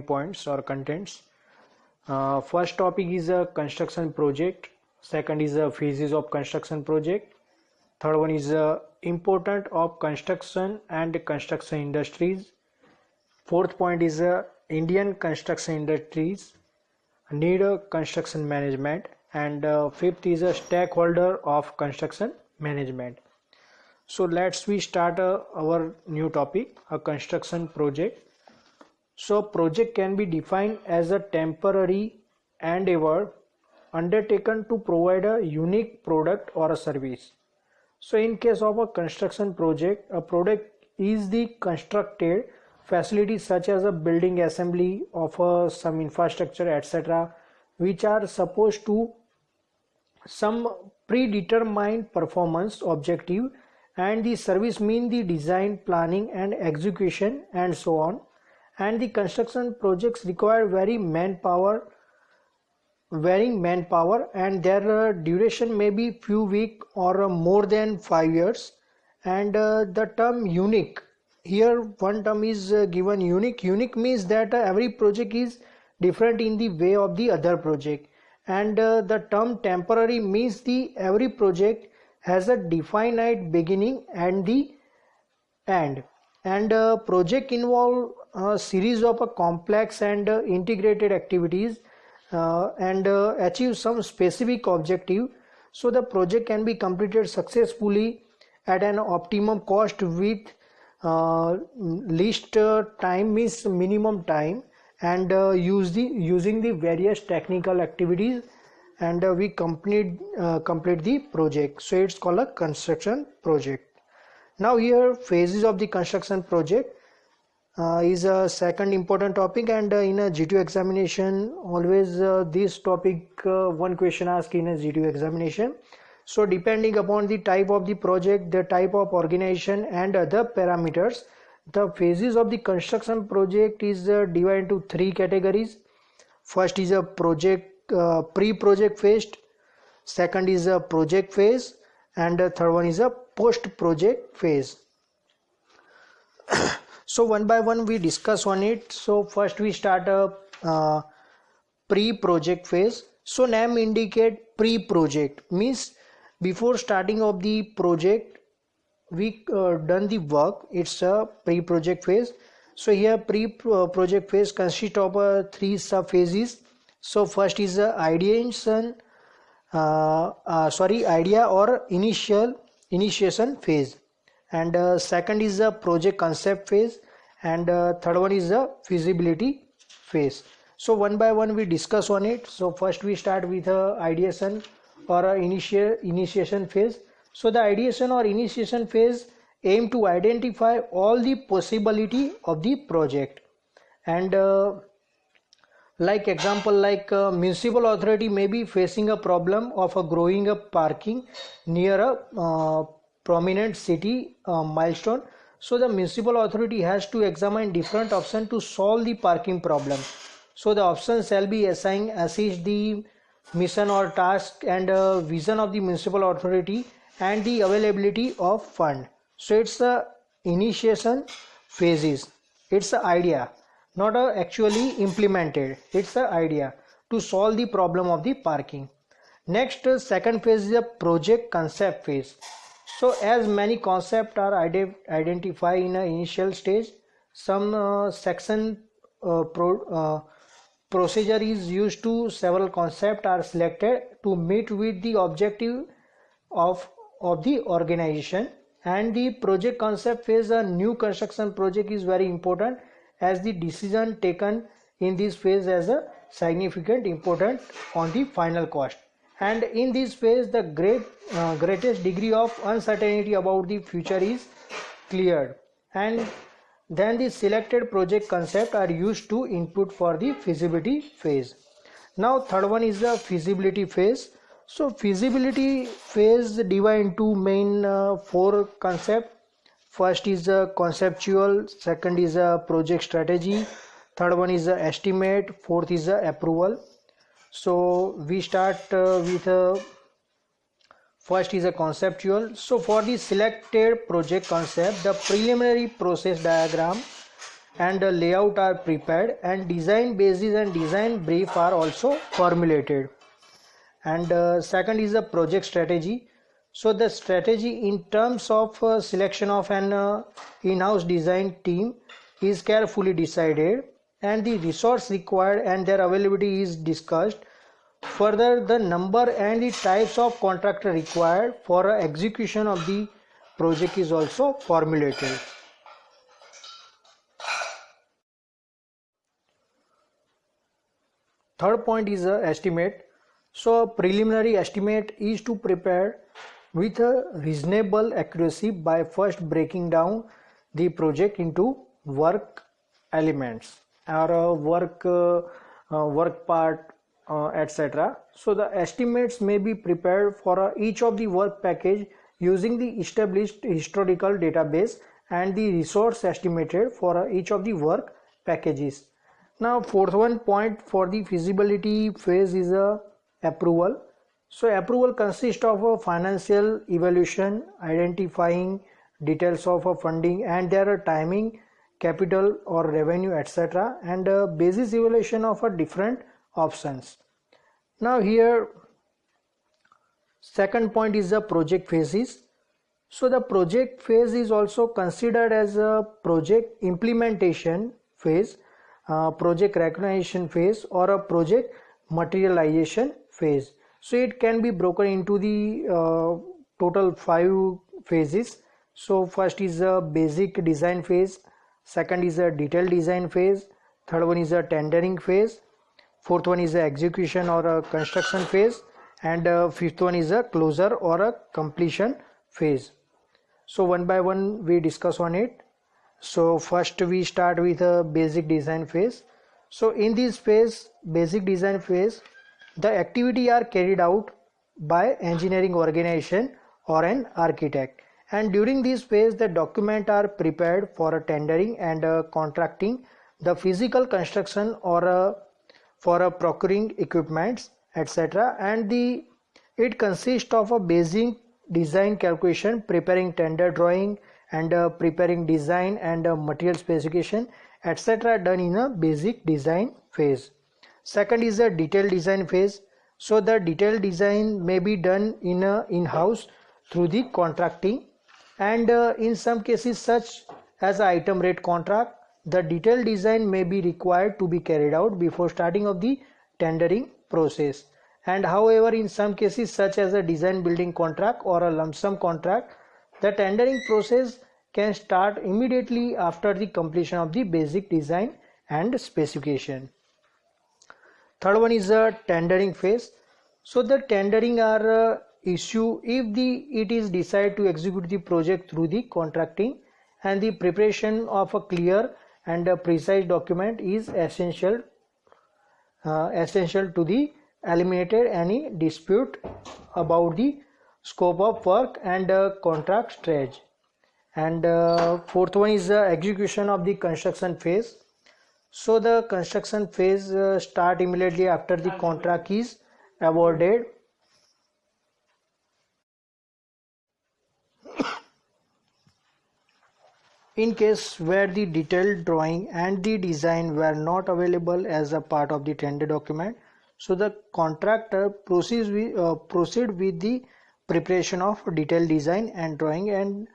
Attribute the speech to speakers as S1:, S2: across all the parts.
S1: points or contents. First topic is a construction project. Second is a phases of construction project. Third one is important of construction and construction industries. Fourth point is Indian construction industries need a construction management, and fifth is a stakeholder of construction management. So let's we start our new topic, a construction project. So project can be defined as a temporary endeavor undertaken to provide a unique product or a service. So in case of a construction project, a product is the constructed facility such as a building assembly of some infrastructure, etc., which are supposed to some predetermined performance objective, and the service mean the design, planning and execution and so on. And the construction projects require varying manpower, and their duration may be few weeks or more than 5 years. And the term unique, here one term is given, unique. Unique means that every project is different in the way of the other project. And the term temporary means the every project has a definite beginning and the end. And project involve a series of complex and integrated activities and achieve some specific objective. So the project can be completed successfully at an optimum cost with least time means minimum time, and using the various technical activities, and we complete the project. So it's called a construction project. Now here phases of the construction project is a second important topic, and in a G2 examination always this topic one question asked in a G2 examination. So depending upon the type of the project, the type of organization and other parameters, the phases of the construction project is divided into three categories. First is a pre-project phase, second is a project phase, and the third one is a post-project phase. So one by one we discuss on it. So first we start a pre-project phase. So name indicate pre-project means before starting of the project we done the work. It's a pre-project phase. So here pre-project phase consists of three sub phases. So first is idea or initiation phase, and second is the project concept phase, and third one is the feasibility phase. So one by one we discuss on it. So first we start with ideation or initiation phase. So the ideation or initiation phase aim to identify all the possibility of the project, and like example, like municipal authority may be facing a problem of growing up parking near a prominent city milestone. So the municipal authority has to examine different options to solve the parking problem. So the options shall be assigned assist the mission or task and vision of the municipal authority and the availability of fund. So it's the initiation phases. It's the idea, not actually implemented. It's the idea to solve the problem of the parking. Next, second phase is a project concept phase. So as many concepts are identified in an initial stage, some section procedure is used to several concepts are selected to meet with the objective of the organization. And the project concept phase, a new construction project, is very important as the decision taken in this phase has a significant importance on the final cost. And in this phase the greatest degree of uncertainty about the future is cleared, and then the selected project concept are used to input for the feasibility phase. Now third one is the feasibility phase. So feasibility phase divided into main four concepts. First is a conceptual, second is a project strategy, third one is a estimate, fourth is a approval. So we start with first is a conceptual. So for the selected project concept, the preliminary process diagram and the layout are prepared, and design basis and design brief are also formulated. And second is the project strategy. So the strategy in terms of selection of an in-house design team is carefully decided, and the resource required and their availability is discussed. Further, the number and the types of contractor required for execution of the project is also formulated. Third point is a estimate. So a preliminary estimate is to prepare with a reasonable accuracy by first breaking down the project into work elements or work part, etc. So the estimates may be prepared for each of the work package using the established historical database and the resource estimated for each of the work packages. Now fourth one point for the feasibility phase is a approval. So approval consists of a financial evaluation, identifying details of a funding and their timing, capital or revenue, etc., and basis evaluation of a different options. Now here second point is the project phases. So the project phase is also considered as a project implementation phase, project recognition phase, or a project materialization phase. So it can be broken into the total 5 phases. So first is a basic design phase, second is a detailed design phase, third one is a tendering phase, fourth one is a execution or a construction phase, and fifth one is a closure or a completion phase. So one by one we discuss on it. So first we start with a basic design phase. So in this phase, basic design phase, the activity are carried out by engineering organization or an architect, and during this phase the document are prepared for a tendering and contracting, the physical construction or for a procuring equipments, etc., and it consists of a basic design calculation, preparing tender drawing and preparing design and material specification, etc., done in a basic design phase. Second is a detailed design phase. So the detailed design may be done in-house through the contracting, and in some cases such as item rate contract, the detailed design may be required to be carried out before starting of the tendering process. And however, in some cases such as a design building contract or a lump sum contract, the tendering process can start immediately after the completion of the basic design and specification. Third one is a tendering phase. So the tendering are issue if it is decided to execute the project through the contracting, and the preparation of a clear and a precise document is essential to the eliminated any dispute about the scope of work and contract stage. And fourth one is the execution of the construction phase. So the construction phase start immediately after the contract is awarded. In case where the detailed drawing and the design were not available as a part of the tender document, so the contractor proceed with the preparation of detailed design and drawing and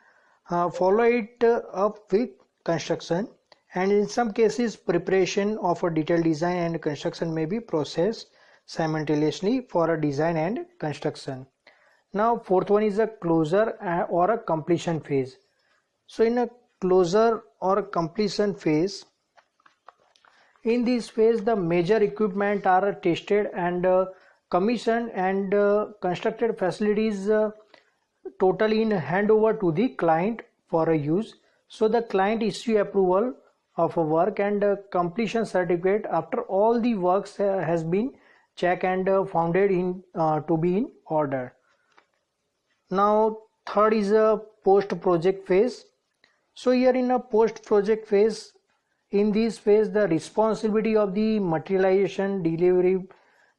S1: follow it up with construction. And in some cases preparation of a detailed design and construction may be processed simultaneously for a design and construction. Now fourth one is a closure or a completion phase. So in a closure or completion phase, in this phase the major equipment are tested and commissioned, and constructed facilities totally in handover to the client for a use. So the client issue approval of a work and completion certificate after all the works has been checked and founded in to be in order. Now third is a post project phase. So here in a post project phase, in this phase the responsibility of the materialization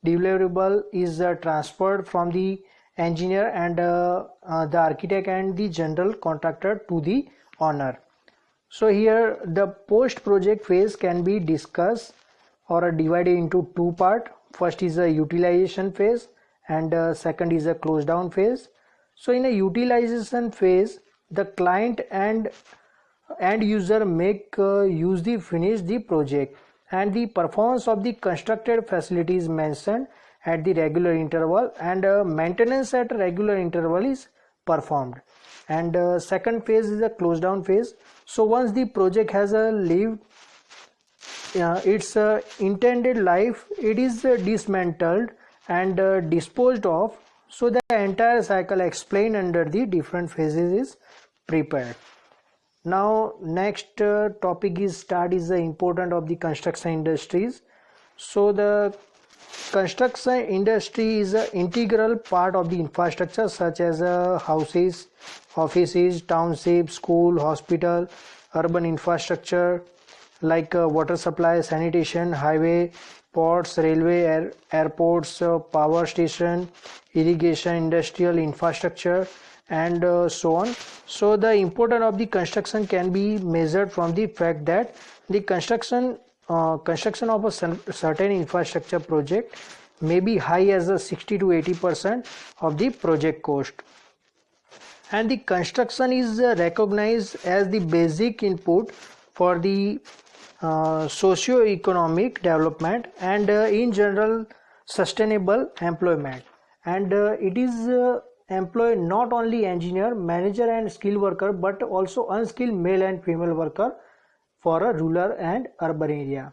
S1: deliverable is transferred from the engineer and the architect and the general contractor to the owner. So here the post project phase can be discussed or divided into two parts. First is a utilization phase and second is a close down phase. So in a utilization phase, the client and end user make use the finish the project, and the performance of the constructed facility is mentioned at the regular interval, and maintenance at regular interval is performed. And second phase is a close down phase. So once the project has lived its intended life, it is dismantled and disposed of. So the entire cycle explained under the different phases is prepared. Now next topic is the importance of the construction industries. So the construction industry is an integral part of the infrastructure such as houses, offices, townships, school, hospital, urban infrastructure like water supply, sanitation, highway, ports, railway, airports, power station, irrigation, industrial infrastructure, and so on. So the importance of the construction can be measured from the fact that the construction of a certain infrastructure project may be high as a 60 to 80% of the project cost, and the construction is recognized as the basic input for the socio-economic development and in general sustainable employment, and it is employ not only engineer, manager and skilled worker but also unskilled male and female worker for a rural and urban area.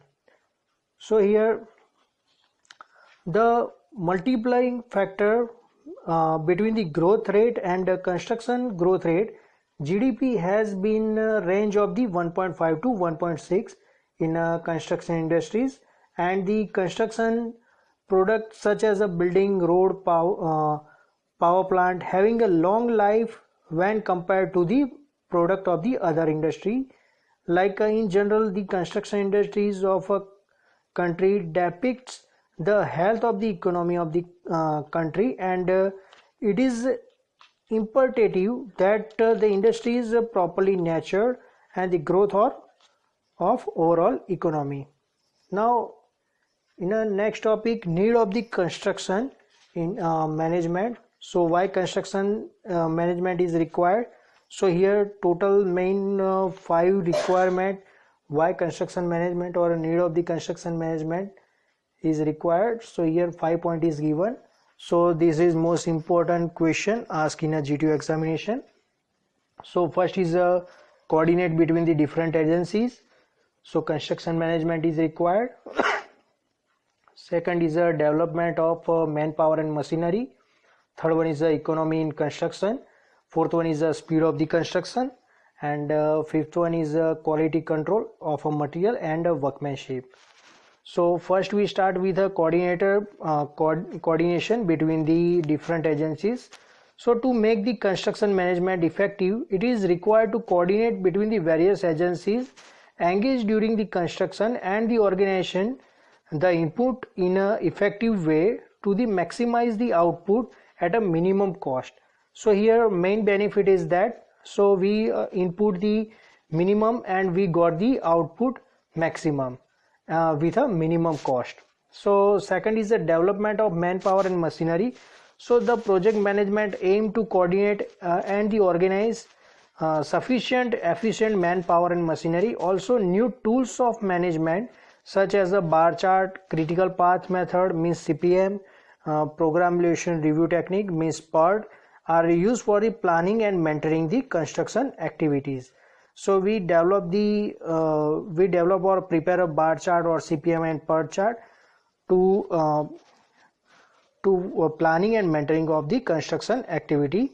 S1: So here the multiplying factor between the growth rate and construction growth rate, GDP has been range of the 1.5 to 1.6 in construction industries, and the construction products such as a building, road, power plant having a long life when compared to the product of the other industry. Like in general, the construction industries of a country depicts the health of the economy of the country, and it is imperative that the industry is properly nurtured and the growth of overall economy. Now in the next topic, need of the construction in management. So why construction management is required? So here total main 5 requirement why construction management or need of the construction management is required. So here 5 point is given. So this is most important question asked in a GTO examination. So first is a coordinate between the different agencies. So construction management is required. Second is a development of manpower and machinery. Third one is the economy in construction. Fourth one is the speed of the construction, and fifth one is quality control of a material and workmanship. So first we start with a coordination between the different agencies. So to make the construction management effective, it is required to coordinate between the various agencies engaged during the construction and the organization the input in an effective way to maximize the output at a minimum cost. So here main benefit is that so we input the minimum and we got the output maximum with a minimum cost. So second is the development of manpower and machinery. So the project management aim to coordinate and the organize sufficient efficient manpower and machinery. Also new tools of management such as a bar chart, critical path method means CPM, program evaluation review technique means PERT are used for the planning and mentoring the construction activities. So we develop or prepare a bar chart or CPM and PERT chart to planning and mentoring of the construction activity.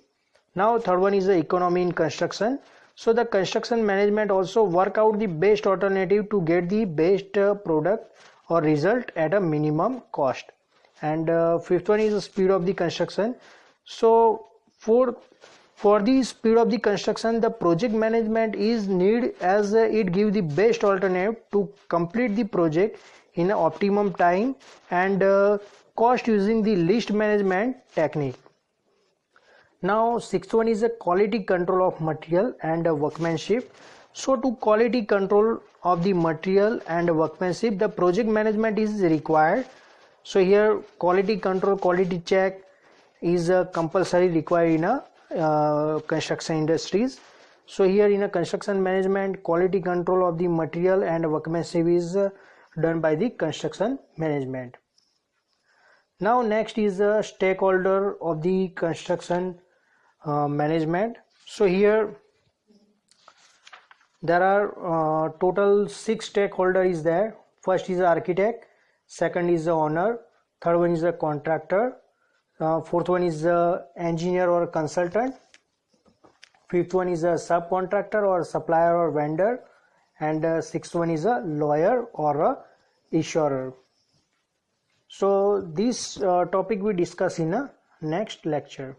S1: Now third one is the economy in construction. So the construction management also work out the best alternative to get the best product or result at a minimum cost. And fifth one is the speed of the construction. So for the speed of the construction, the project management is needed as it gives the best alternative to complete the project in optimum time and cost using the least management technique. Now sixth one is a quality control of material and workmanship. So to quality control of the material and workmanship, the project management is required. So here quality control, quality check is compulsory required in a construction industries. So here in a construction management, quality control of the material and workmanship is done by the construction management. Now next is a stakeholder of the construction management. So here there are total 6 stakeholders is there. First is the architect, second is the owner, third one is the contractor, fourth one is the engineer or consultant, fifth one is a subcontractor or supplier or vendor, and sixth one is a lawyer or a insurer. So this topic we discuss in a next lecture.